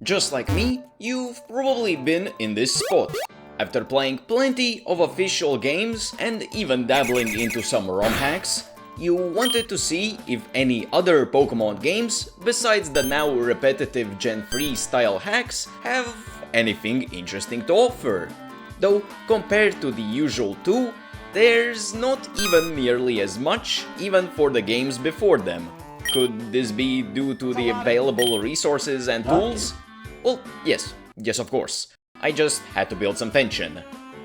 Just like me, you've probably been in this spot. After playing plenty of official games and even dabbling into some ROM hacks, you wanted to see if any other Pokemon games, besides the now repetitive Gen 3 style hacks, have anything interesting to offer. Though, compared to the usual two, there's not even nearly as much, even for the games before them. Could this be due to the available resources and tools? Well, yes of course. I just had to build some tension.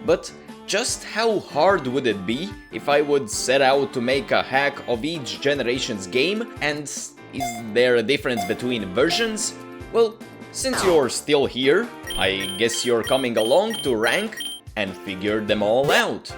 But just how hard would it be if I would set out to make a hack of each generation's game, and is there a difference between versions? Well, since you're still here, I guess you're coming along to rank and figure them all out.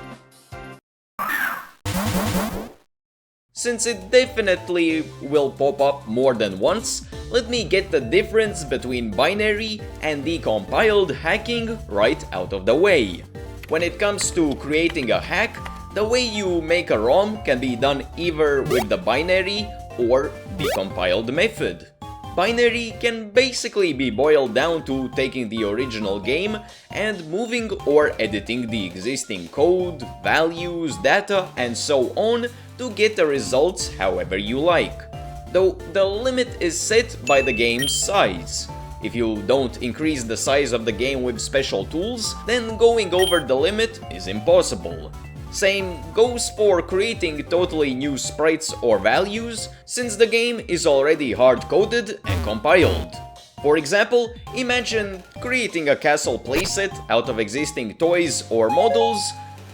Since it definitely will pop up more than once, let me get the difference between binary and decompiled hacking right out of the way. When it comes to creating a hack, the way you make a ROM can be done either with the binary or decompiled method. Binary can basically be boiled down to taking the original game and moving or editing the existing code, values, data, and so on to get the results however you like. Though the limit is set by the game's size. If you don't increase the size of the game with special tools, then going over the limit is impossible. Same goes for creating totally new sprites or values, since the game is already hard-coded and compiled. For example, imagine creating a castle playset out of existing toys or models,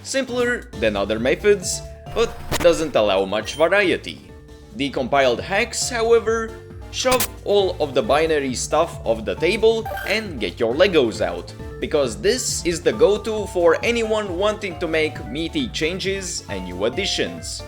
simpler than other methods, but doesn't allow much variety. Decompiled hacks, however, shove all of the binary stuff off the table and get your Legos out, because this is the go-to for anyone wanting to make meaty changes and new additions.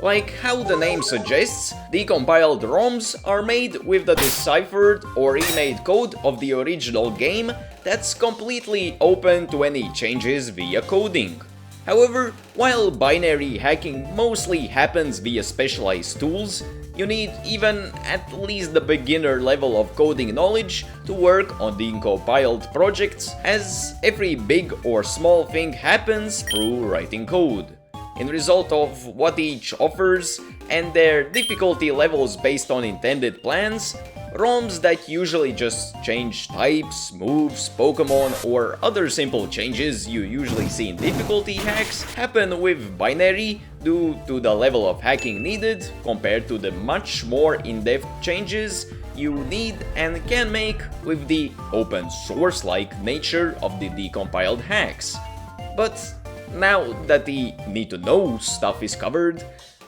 Like how the name suggests, decompiled ROMs are made with the deciphered or remade code of the original game that's completely open to any changes via coding. However, while binary hacking mostly happens via specialized tools, you need even at least the beginner level of coding knowledge to work on decompiled projects, as every big or small thing happens through writing code. In result of what each offers and their difficulty levels based on intended plans, ROMs that usually just change types, moves, Pokemon, or other simple changes you usually see in difficulty hacks happen with binary due to the level of hacking needed compared to the much more in-depth changes you need and can make with the open source-like nature of the decompiled hacks. But now that the need-to-know stuff is covered,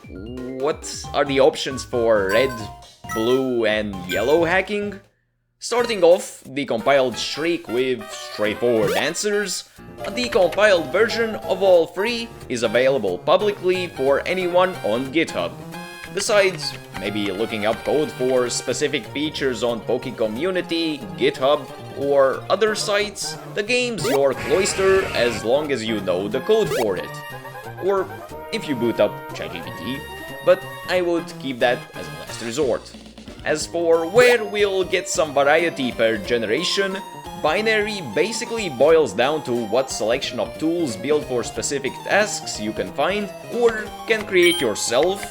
what are the options for red, blue and yellow hacking? Starting off, decompiled Shriek with straightforward answers, a decompiled version of all three is available publicly for anyone on GitHub. Besides, maybe looking up code for specific features on PokeCommunity, GitHub, or other sites, the game's your cloister as long as you know the code for it. Or if you boot up ChatGPT, but I would keep that as a last resort. As for where we'll get some variety per generation, binary basically boils down to what selection of tools built for specific tasks you can find or can create yourself,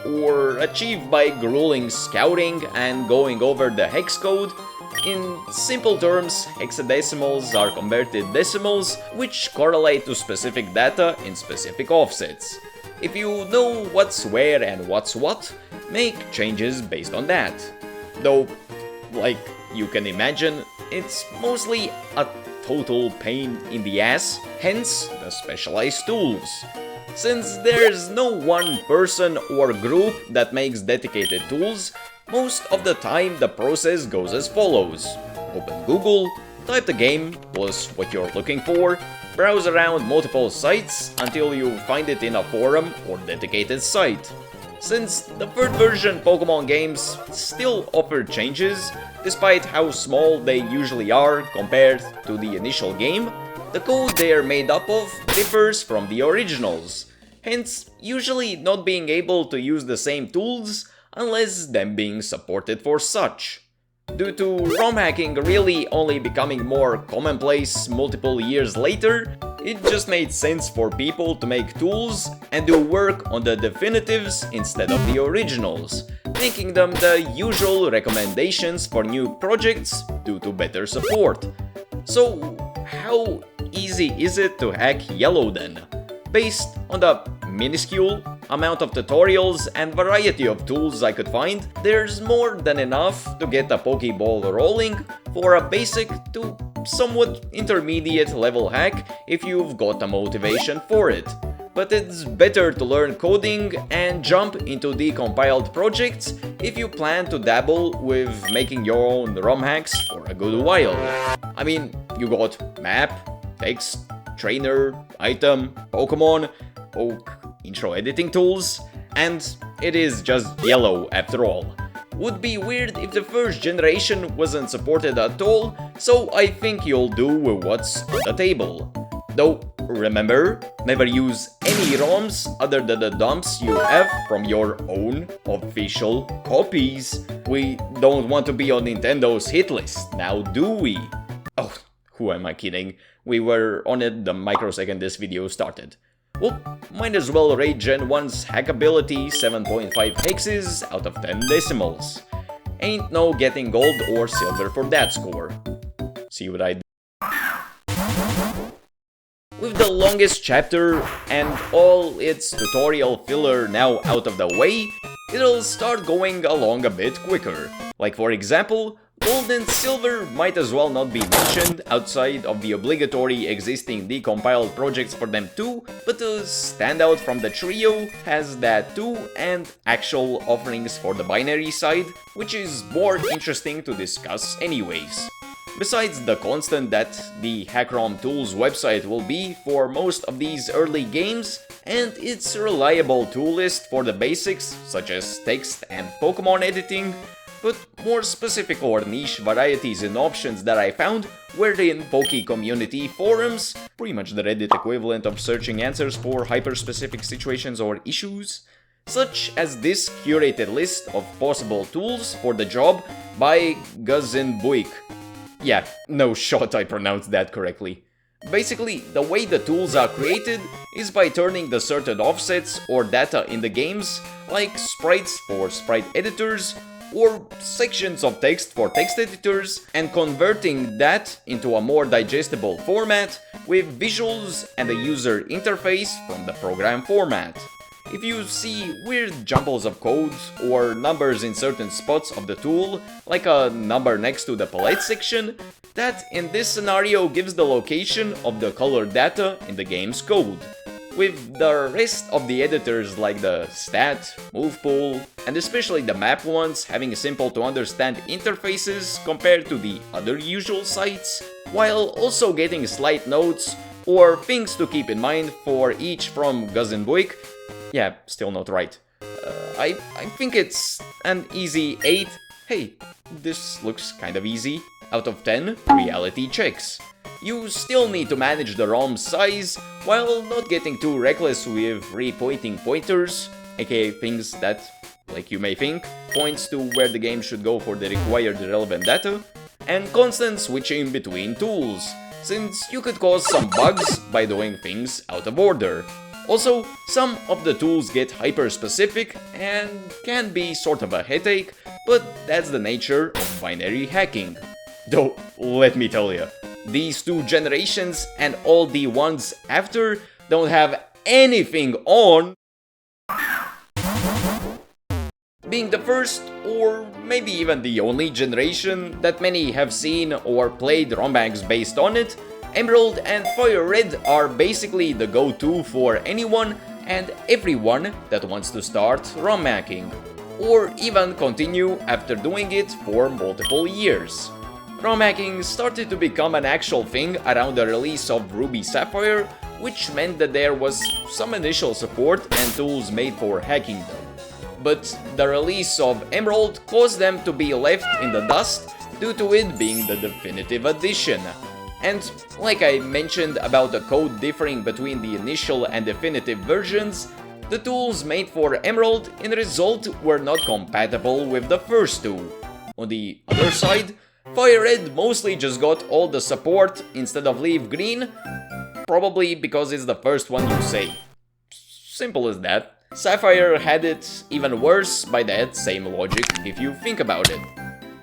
or achieve by grueling scouting and going over the hex code. In simple terms, hexadecimals are converted decimals which correlate to specific data in specific offsets. If you know what's where and what's what, make changes based on that. Though, like you can imagine, it's mostly a total pain in the ass, hence the specialized tools. Since there's no one person or group that makes dedicated tools, most of the time the process goes as follows. Open Google, type the game plus what you're looking for, browse around multiple sites until you find it in a forum or dedicated site. Since the third version Pokemon games still offer changes, despite how small they usually are compared to the initial game, the code they are made up of differs from the originals, hence usually not being able to use the same tools unless them being supported for such. Due to ROM hacking really only becoming more commonplace multiple years later, it just made sense for people to make tools and do work on the definitives instead of the originals, making them the usual recommendations for new projects due to better support. So, how easy is it to hack Yellow then? Based on the minuscule amount of tutorials and variety of tools I could find, there's more than enough to get a Pokeball rolling for a basic to somewhat intermediate level hack if you've got the motivation for it. But it's better to learn coding and jump into decompiled projects if you plan to dabble with making your own ROM hacks for a good while. I mean, you got map, text, trainer, item, Pokemon, intro editing tools, and it is just Yellow after all. Would be weird if the first generation wasn't supported at all, so I think you'll do with what's on the table. Though, remember, never use any ROMs other than the dumps you have from your own official copies. We don't want to be on Nintendo's hit list, now do we? Oh, who am I kidding? We were on it the microsecond this video started. Well, might as well rate Gen 1's hackability 7.5 hexes out of 10 decimals. Ain't no getting gold or silver for that score. See what I did? With the longest chapter and all its tutorial filler now out of the way, it'll start going along a bit quicker. Like for example, Gold and Silver might as well not be mentioned outside of the obligatory existing decompiled projects for them too, but to stand out from the trio has that too and actual offerings for the binary side, which is more interesting to discuss anyways. Besides the constant that the HackROM Tools website will be for most of these early games, and its reliable tool list for the basics such as text and Pokemon editing, but more specific or niche varieties and options that I found were in Poke community forums, pretty much the Reddit equivalent of searching answers for hyper-specific situations or issues, such as this curated list of possible tools for the job by Gazenbuik. Yeah, no shot I pronounced that correctly. Basically, the way the tools are created is by turning the certain offsets or data in the games, like sprites for sprite editors, or sections of text for text editors, and converting that into a more digestible format with visuals and a user interface from the program format. If you see weird jumbles of codes or numbers in certain spots of the tool, like a number next to the palette section, that in this scenario gives the location of the colored data in the game's code. With the rest of the editors like the stat, move pool, and especially the map ones having simple to understand interfaces compared to the other usual sites, while also getting slight notes or things to keep in mind for each from Gazenbuik. Yeah, still not right. I think it's an easy 8. Hey, this looks kind of easy. Out of 10 reality checks. You still need to manage the ROM size while not getting too reckless with repointing pointers, aka things that, like you may think, points to where the game should go for the required relevant data, and constant switching between tools, since you could cause some bugs by doing things out of order. Also, some of the tools get hyper-specific and can be sort of a headache, but that's the nature of binary hacking. Though, let me tell you, these two generations and all the ones after don't have anything on being the first or maybe even the only generation that many have seen or played ROM hacks based on it. Emerald and Fire Red are basically the go-to for anyone and everyone that wants to start ROM hacking, or even continue after doing it for multiple years. ROM hacking started to become an actual thing around the release of Ruby Sapphire, which meant that there was some initial support and tools made for hacking them. But the release of Emerald caused them to be left in the dust due to it being the definitive edition. And like I mentioned about the code differing between the initial and definitive versions, the tools made for Emerald in result were not compatible with the first two. On the other side, Fire Red mostly just got all the support instead of Leaf Green, probably because it's the first one you say. Simple as that. Sapphire had it even worse by that same logic, if you think about it.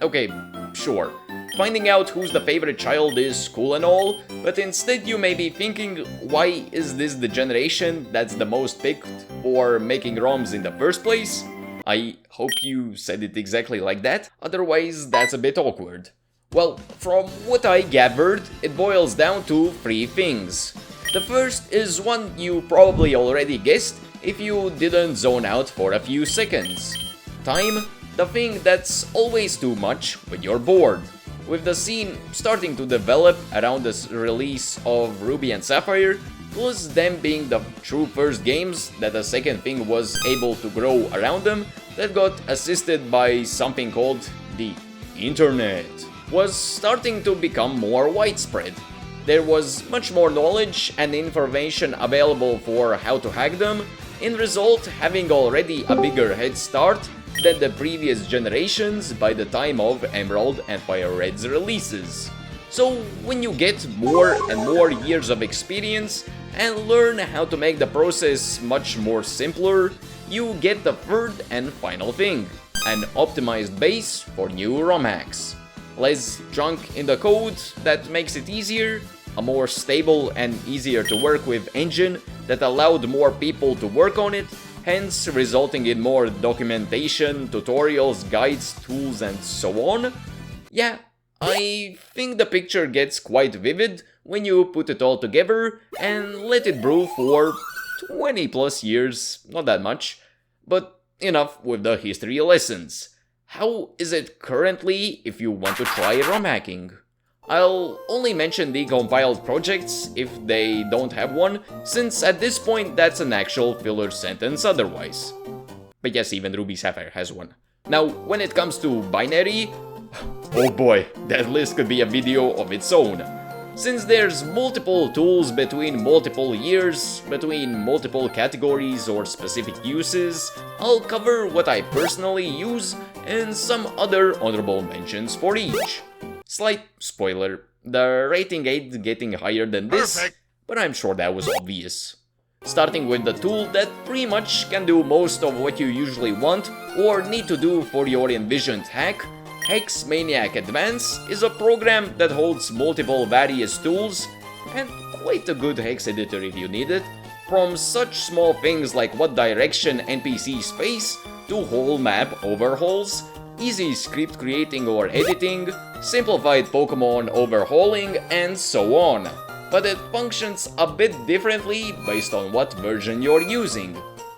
Okay, sure. Finding out who's the favorite child is cool and all, but instead you may be thinking, why is this the generation that's the most picked for making ROMs in the first place? I hope you said it exactly like that, otherwise that's a bit awkward. Well, from what I gathered, it boils down to 3 things. The first is one you probably already guessed if you didn't zone out for a few seconds. Time, the thing that's always too much when you're bored. With the scene starting to develop around the release of Ruby and Sapphire, plus them being the true first games that the second thing was able to grow around them, that got assisted by something called the internet, was starting to become more widespread. There was much more knowledge and information available for how to hack them, in result having already a bigger head start than the previous generations by the time of Emerald and Fire Red's releases. So when you get more and more years of experience and learn how to make the process much more simpler, you get the third and final thing, an optimized base for new ROM hacks. Less junk in the code that makes it easier, a more stable and easier to work with engine that allowed more people to work on it, hence resulting in more documentation, tutorials, guides, tools, and so on. Yeah, I think the picture gets quite vivid when you put it all together and let it brew for 20 plus years, not that much, but enough with the history lessons. How is it currently if you want to try ROM hacking? I'll only mention the compiled projects if they don't have one, since at this point that's an actual filler sentence otherwise. But yes, even Ruby Sapphire has one. Now, when it comes to binary, oh boy, that list could be a video of its own. Since there's multiple tools between multiple years, between multiple categories or specific uses, I'll cover what I personally use and some other honorable mentions for each. Slight spoiler, the rating ain't getting higher than this, but I'm sure that was obvious. Starting with the tool that pretty much can do most of what you usually want or need to do for your envisioned hack, Hex Maniac Advance is a program that holds multiple various tools, and quite a good hex editor if you need it, from such small things like what direction NPCs face, to whole map overhauls, easy script creating or editing, simplified Pokemon overhauling, and so on. But it functions a bit differently based on what version you're using.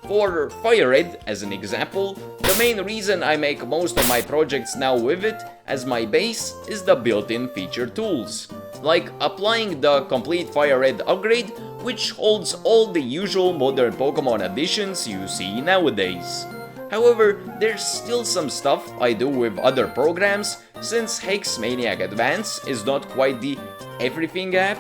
For Fire Red, as an example, the main reason I make most of my projects now with it as my base is the built-in feature tools, like applying the complete Fire Red upgrade, which holds all the usual modern Pokemon additions you see nowadays. However, there's still some stuff I do with other programs, since Hex Maniac Advance is not quite the everything app,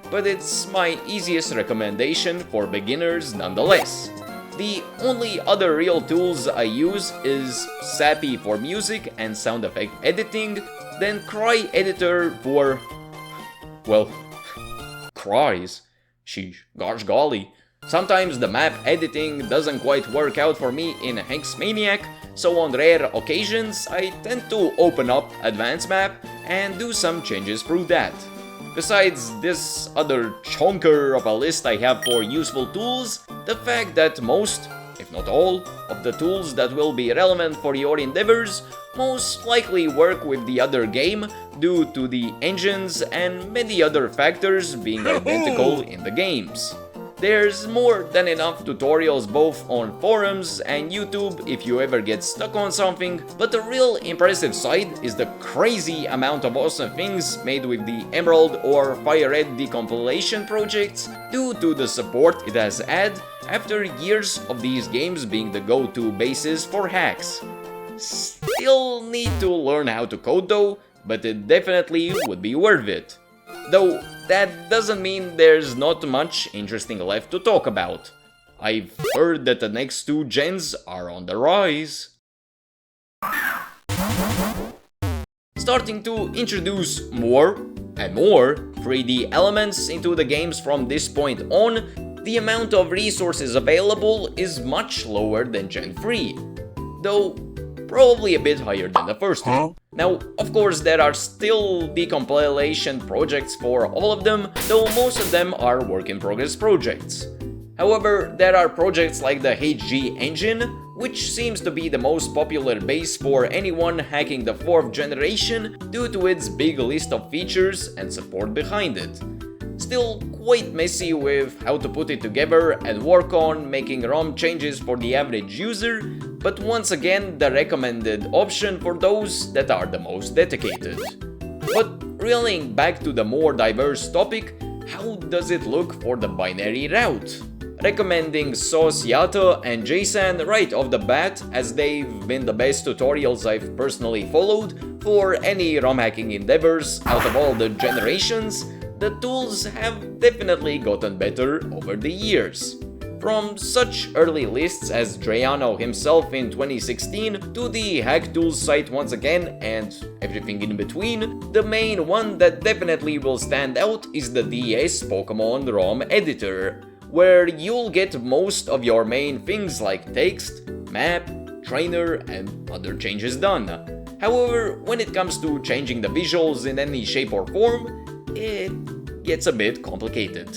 but it's my easiest recommendation for beginners nonetheless. The only other real tools I use is Sappy for music and sound effect editing, then Cry Editor for, well, cries. Sheesh, gosh golly. Sometimes the map editing doesn't quite work out for me in Hex Maniac, so on rare occasions I tend to open up Advanced Map and do some changes through that. Besides this other chunker of a list I have for useful tools, the fact that most, if not all, of the tools that will be relevant for your endeavors most likely work with the other game due to the engines and many other factors being identical in the games. There's more than enough tutorials both on forums and YouTube if you ever get stuck on something, but the real impressive side is the crazy amount of awesome things made with the Emerald or Fire Red decompilation projects due to the support it has had after years of these games being the go-to basis for hacks. Still need to learn how to code though, but it definitely would be worth it. Though that doesn't mean there's not much interesting left to talk about. I've heard that the next 2 gens are on the rise. starting to introduce more and more 3D elements into the games from this point on, the amount of resources available is much lower than Gen 3, though probably a bit higher than the first two. Now, of course, there are still decompilation projects for all of them, though most of them are work-in-progress projects. However, there are projects like the HG engine, which seems to be the most popular base for anyone hacking the 4th generation due to its big list of features and support behind it. Still quite messy with how to put it together and work on making ROM changes for the average user, but once again the recommended option for those that are the most dedicated. But reeling back to the more diverse topic, how does it look for the binary route? Recommending Sauce Yato and Jason right off the bat, as they've been the best tutorials I've personally followed for any ROM hacking endeavors out of all the generations. The tools have definitely gotten better over the years. From such early lists as Dreyano himself in 2016 to the Hack Tools site once again and everything in between, the main one that definitely will stand out is the DS Pokemon ROM editor, where you'll get most of your main things like text, map, trainer, and other changes done. However, when it comes to changing the visuals in any shape or form, it gets a bit complicated.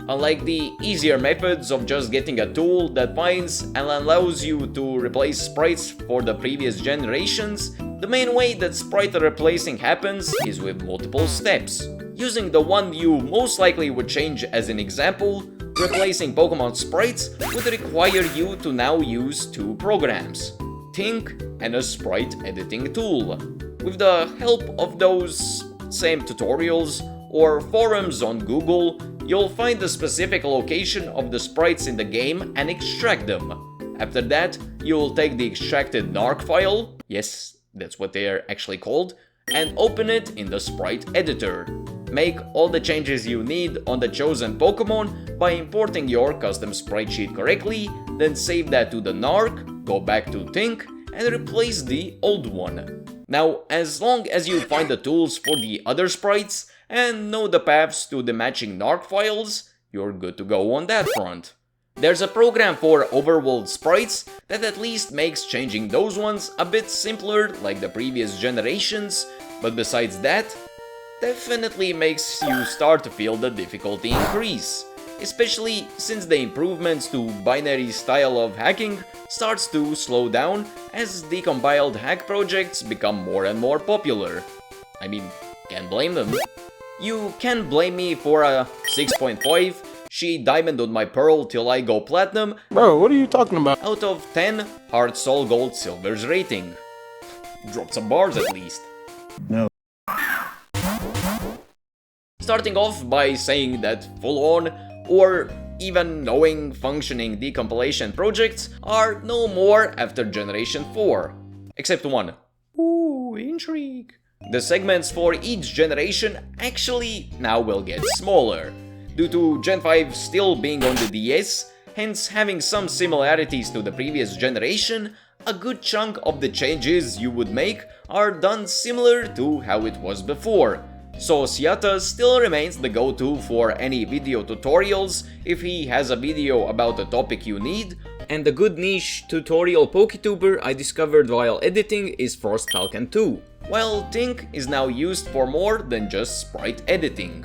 Unlike the easier methods of just getting a tool that finds and allows you to replace sprites for the previous generations, the main way that sprite replacing happens is with multiple steps. Using the one you most likely would change as an example, replacing Pokemon sprites would require you to now use two programs, Think and a sprite editing tool. With the help of those same tutorials or forums on Google, you'll find the specific location of the sprites in the game and extract them. After that, you'll take the extracted narc file, yes, that's what they are actually called, and open it in the sprite editor. Make all the changes you need on the chosen Pokemon by importing your custom sprite sheet correctly, then save that to the narc, go back to Think, and replace the old one. Now, as long as you find the tools for the other sprites and know the paths to the matching narc files, you're good to go on that front. There's a program for overworld sprites that at least makes changing those ones a bit simpler like the previous generations, but besides that, definitely makes you start to feel the difficulty increase, especially since the improvements to binary style of hacking starts to slow down as decompiled hack projects become more and more popular. I mean, can't blame them. You can blame me for a 6.5 she diamond on my pearl till I go platinum. Bro, what are you talking about? Out of 10 heart soul gold silvers rating. Drop some bars at least. No. Starting off by saying that full-on or even knowing functioning decompilation projects are no more after Generation 4. Except one. Ooh, intrigue. The segments for each generation actually now will get smaller, due to Gen 5 still being on the DS, hence having some similarities to the previous generation. A good chunk of the changes you would make are done similar to how it was before. So Siata still remains the go-to for any video tutorials if he has a video about the topic you need, and the good niche tutorial PokeTuber I discovered while editing is Frost Falcon 2, while Tink is now used for more than just sprite editing.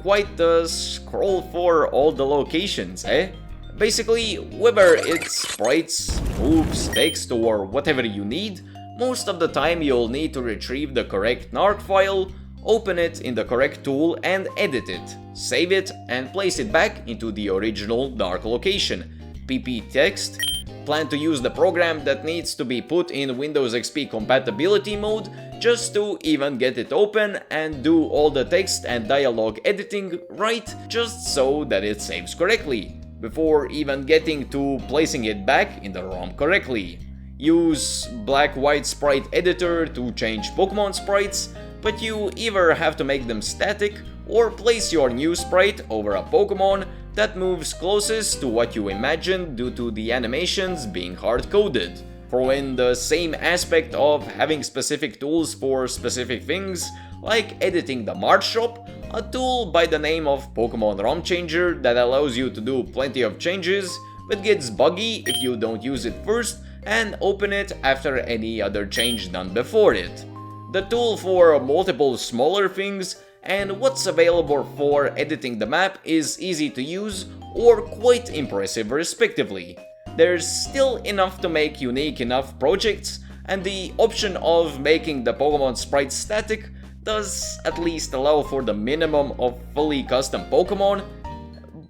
Quite the scroll for all the locations, eh? Basically, whether it's sprites, moves, text, or whatever you need, most of the time you'll need to retrieve the correct narc file, open it in the correct tool and edit it, save it and place it back into the original narc location, pp text, plan to use the program that needs to be put in Windows XP compatibility mode just to even get it open and do all the text and dialogue editing right just so that it saves correctly, before even getting to placing it back in the ROM correctly. Use black-white sprite editor to change Pokemon sprites, but you either have to make them static or place your new sprite over a Pokemon that moves closest to what you imagined due to the animations being hard-coded. Throw in the same aspect of having specific tools for specific things, like editing the Mart shop, a tool by the name of Pokemon ROM Changer that allows you to do plenty of changes, but gets buggy if you don't use it first and open it after any other change done before it. The tool for multiple smaller things, and what's available for editing the map is easy to use or quite impressive respectively. There's still enough to make unique enough projects, and the option of making the Pokemon sprites static does at least allow for the minimum of fully custom Pokemon,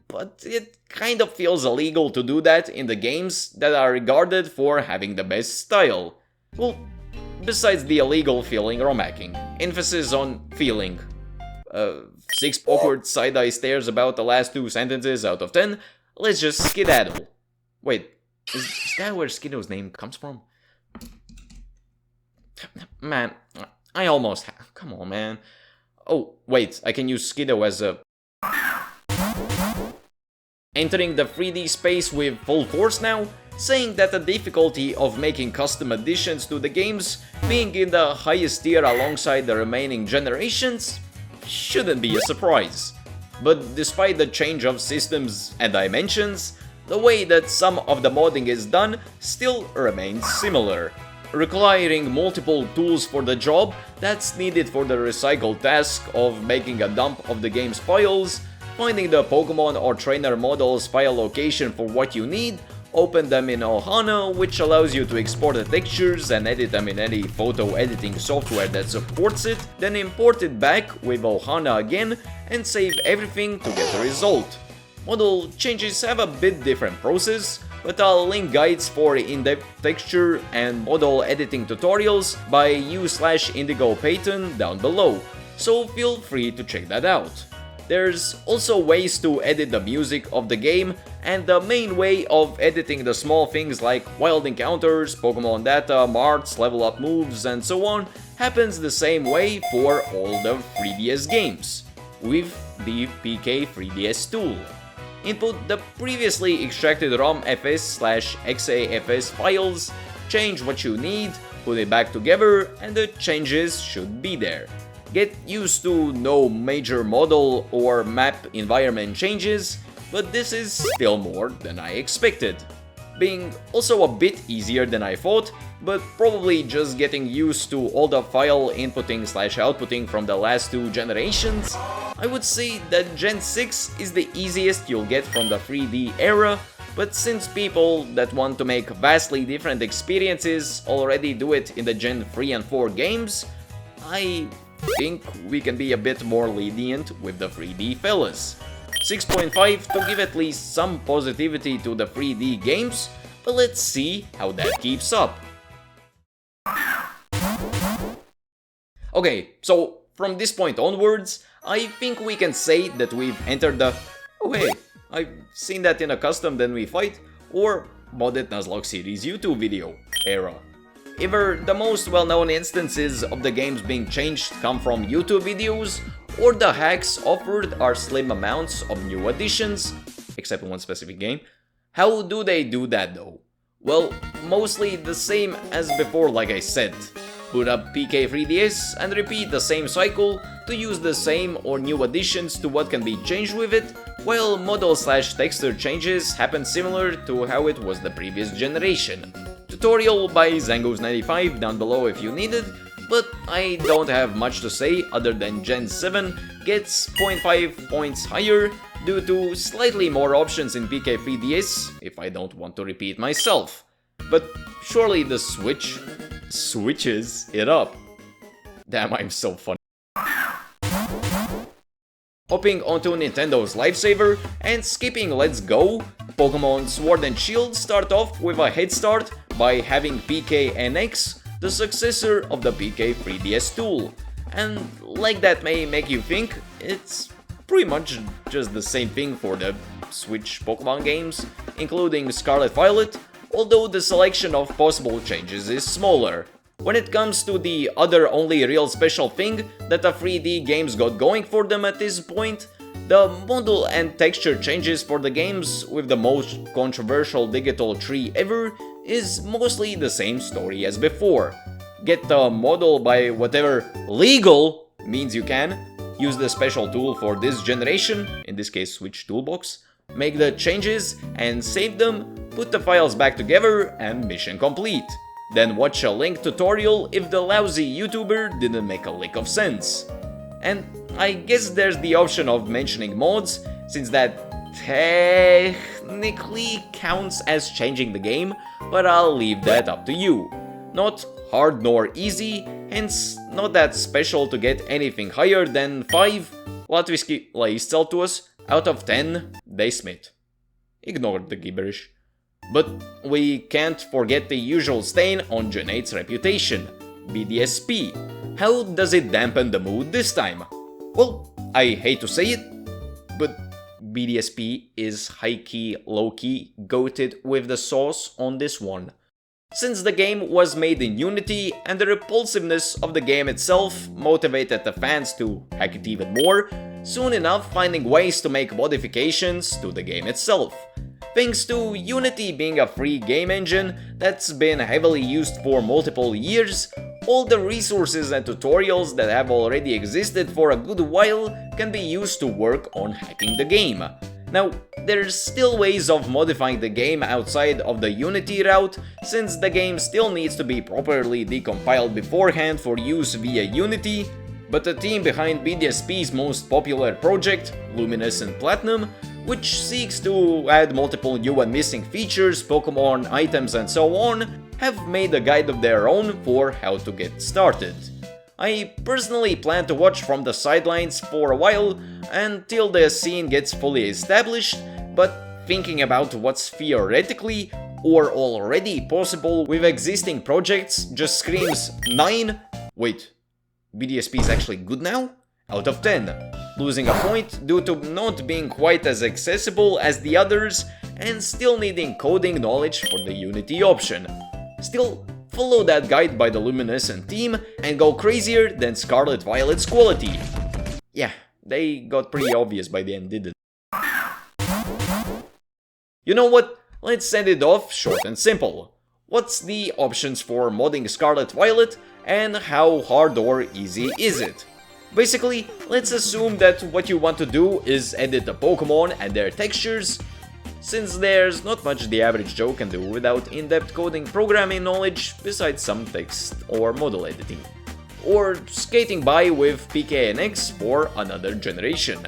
but it kind of feels illegal to do that in the games that are regarded for having the best style. Well, besides the illegal feeling romhacking. Emphasis on feeling. 6 awkward side-eye stares about the last 2 sentences out of 10. Let's just skedaddle. Wait, is that where Skiddo's name comes from? Man, I almost have. Come on, man. Oh, wait, I can use Skiddo as a... Entering the 3D space with full force now, saying that the difficulty of making custom additions to the games being in the highest tier alongside the remaining generations shouldn't be a surprise. But despite the change of systems and dimensions, the way that some of the modding is done still remains similar, requiring multiple tools for the job that's needed for the recycled task of making a dump of the game's files, finding the Pokemon or trainer models file location for what you need, open them in Ohana, which allows you to export the textures and edit them in any photo editing software that supports it, then import it back with Ohana again and save everything to get the result. Model changes have a bit different process, but I'll link guides for in-depth texture and model editing tutorials by u/Indigo Payton down below, so feel free to check that out. There's also ways to edit the music of the game, and the main way of editing the small things like wild encounters, Pokemon data, marts, level up moves, and so on happens the same way for all the 3DS games, with the PK 3DS tool. Input the previously extracted ROM-FS/XAFS files, change what you need, put it back together, and the changes should be there. Get used to no major model or map environment changes, but this is still more than I expected. Being also a bit easier than I thought, but probably just getting used to all the file inputting/outputting from the last 2 generations, I would say that Gen 6 is the easiest you'll get from the 3D era, but since people that want to make vastly different experiences already do it in the Gen 3 and 4 games, I think we can be a bit more lenient with the 3D fellas. 6.5 to give at least some positivity to the 3D games, but let's see how that keeps up. Okay, so from this point onwards, I think we can say that we've entered the "oh hey, I've seen that in a custom then we fight" or modded Nuzlocke series YouTube video era. Either the most well-known instances of the games being changed come from YouTube videos, or the hacks offered are slim amounts of new additions, except one specific game. How do they do that though? Well, mostly the same as before, like I said. Put up PK 3DS and repeat the same cycle to use the same or new additions to what can be changed with it, while model/texture changes happen similar to how it was the previous generation. Tutorial by Zangos95 down below if you need it, but I don't have much to say other than Gen 7 gets 0.5 points higher due to slightly more options in PK 3DS, if I don't want to repeat myself. But surely the Switch switches it up. Damn, I'm so funny. Hopping onto Nintendo's Lifesaver and skipping Let's Go, Pokemon Sword and Shield start off with a head start by having PK-NX, the successor of the PK 3DS tool. And like that may make you think, it's pretty much just the same thing for the Switch Pokemon games, including Scarlet Violet, although the selection of possible changes is smaller. When it comes to the other only real special thing that the 3D games got going for them at this point, the model and texture changes for the games with the most controversial digital tree ever is mostly the same story as before. Get the model by whatever legal means you can, use the special tool for this generation, in this case Switch Toolbox, make the changes and save them, put the files back together and mission complete. Then watch a link tutorial if the lousy YouTuber didn't make a lick of sense. And I guess there's the option of mentioning mods, since that technically counts as changing the game, but I'll leave that up to you. Not hard nor easy, hence not that special to get anything higher than 5 Latviski, lai izceltos, out of 10 Daysmith. Ignore the gibberish. But we can't forget the usual stain on Gen 8's reputation, BDSP. How does it dampen the mood this time? Well, I hate to say it, but BDSP is high-key, low-key goated with the sauce on this one. Since the game was made in Unity and the repulsiveness of the game itself motivated the fans to hack it even more, soon enough finding ways to make modifications to the game itself. Thanks to Unity being a free game engine that's been heavily used for multiple years, all the resources and tutorials that have already existed for a good while can be used to work on hacking the game. Now, there's still ways of modifying the game outside of the Unity route, since the game still needs to be properly decompiled beforehand for use via Unity, but the team behind BDSP's most popular project, Luminescent Platinum, which seeks to add multiple new and missing features, Pokemon, items and so on, have made a guide of their own for how to get started. I personally plan to watch from the sidelines for a while until the scene gets fully established, but thinking about what's theoretically or already possible with existing projects just screams 9. Wait, BDSP is actually good now? Out of 10, losing a point due to not being quite as accessible as the others and still needing coding knowledge for the Unity option. Still, follow that guide by the Luminescent team and go crazier than Scarlet Violet's quality. Yeah, they got pretty obvious by the end, didn't they? You know what? Let's end it off short and simple. What's the options for modding Scarlet Violet and how hard or easy is it? Basically, let's assume that what you want to do is edit the Pokemon and their textures, since there's not much the average Joe can do without in-depth coding programming knowledge besides some text or model editing. Or skating by with PKNX for another generation.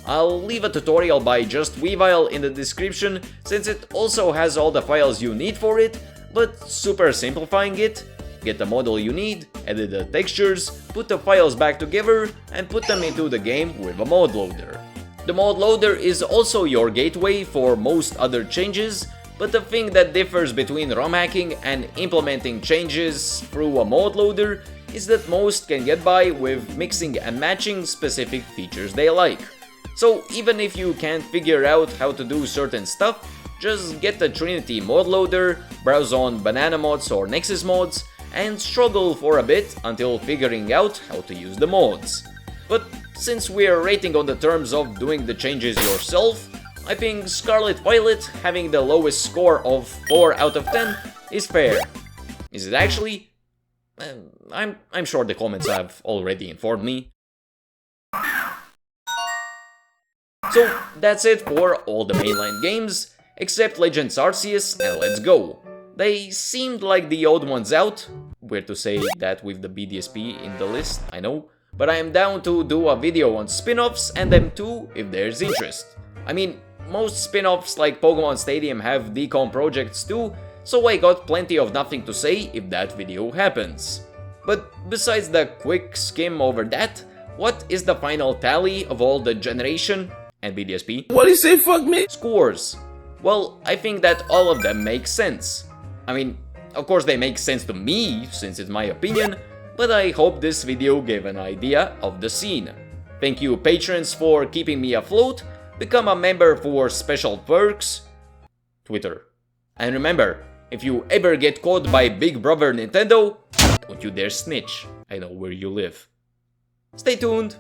I'll leave a tutorial by Just Weavile in the description, since it also has all the files you need for it, but super simplifying it, get the model you need, edit the textures, put the files back together, and put them into the game with a mod loader. The mod loader is also your gateway for most other changes, but the thing that differs between ROM hacking and implementing changes through a mod loader is that most can get by with mixing and matching specific features they like. So even if you can't figure out how to do certain stuff, just get the Trinity mod loader, browse on Banana Mods or Nexus Mods, and struggle for a bit until figuring out how to use the mods. But since we're rating on the terms of doing the changes yourself, I think Scarlet Violet having the lowest score of 4 out of 10 is fair. Is it actually? I'm sure the comments have already informed me. So that's it for all the mainline games, except Legends Arceus and Let's Go. They seemed like the odd ones out. Weird to say that with the BDSP in the list, I know. But I am down to do a video on spin-offs and them too if there's interest. I mean, most spin-offs like Pokemon Stadium have decom projects too, so I got plenty of nothing to say if that video happens. But besides the quick skim over that, what is the final tally of all the generation and BDSP? What do you say, fuck me? Scores. Well, I think that all of them make sense. I mean, of course they make sense to me, since it's my opinion, but I hope this video gave an idea of the scene. Thank you patrons for keeping me afloat, become a member for special perks, Twitter. And remember, if you ever get caught by Big Brother Nintendo, don't you dare snitch, I know where you live. Stay tuned!